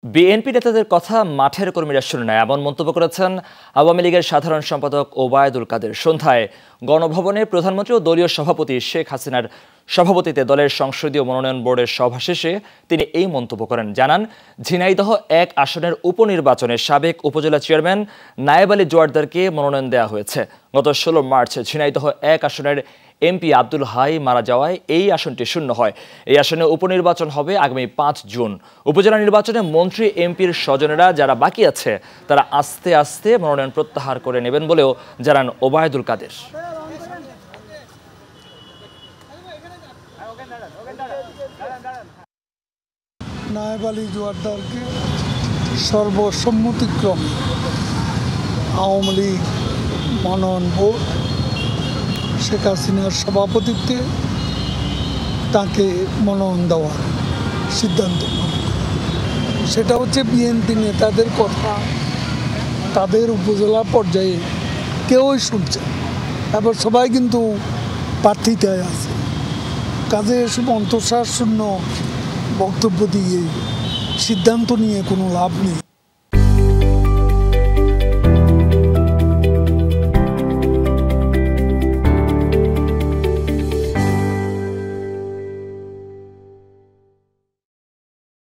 BNP নেতাদের কথা মাঠের কর্মীরা শুনে নেয়, এমন মন্তব্য করেছেন আওয়ামী লীগের সাধারণ সম্পাদক ওবায়দুল কাদের। সন্ধ্যায় গণভবনে প্রধানমন্ত্রী ও দলীয় সভাপতি শেখ হাসিনার সভাপতিত্বে দলের সংসদীয় মনোনয়ন বোর্ডের সভা শেষে তিনি এই মন্তব্য করেন। জানান, ঝিনাইদহ ১ আসনের উপনির্বাচনে সাবেক উপজেলা চেয়ারম্যান নায়েব আলী জোয়ারদারকে মনোনয়ন দেওয়া হয়েছে। গত ১৬ মার্চ ঝিনাইদহ ১ আসনের এমপি আব্দুল হাই মারা যাওয়ায় এই আসনটি শূন্য হয়। এই আসনে উপনির্বাচন হবে আগামী ৫ জুন। উপজেলা নির্বাচনে মন্ত্রী এমপির স্বজনেরা যারা বাকি আছে তারা আস্তে আস্তে মনোনয়ন প্রত্যাহার করে নেবেন বলেও জানান ওবায়দুল কাদের। নায়েব আলী জোয়ারদারকে সর্বসম্মতিক্রমে আওয়ামী লীগ মনোনয়ন বোর্ড শেখ হাসিনার সভাপতিত্বে তাকে মনোনয়ন দেওয়ার সিদ্ধান্ত নেয়। সেটা হচ্ছে বিএনপি নেতাদের কথা তাদের উপজেলা পর্যায়ে কেউই শুনছে, এবার সবাই কিন্তু প্রার্থিতায় আছে। কাজে এসব অন্তঃসার শূন্য বক্তব্য দিয়ে সিদ্ধান্ত নিয়ে কোনো লাভ নেই।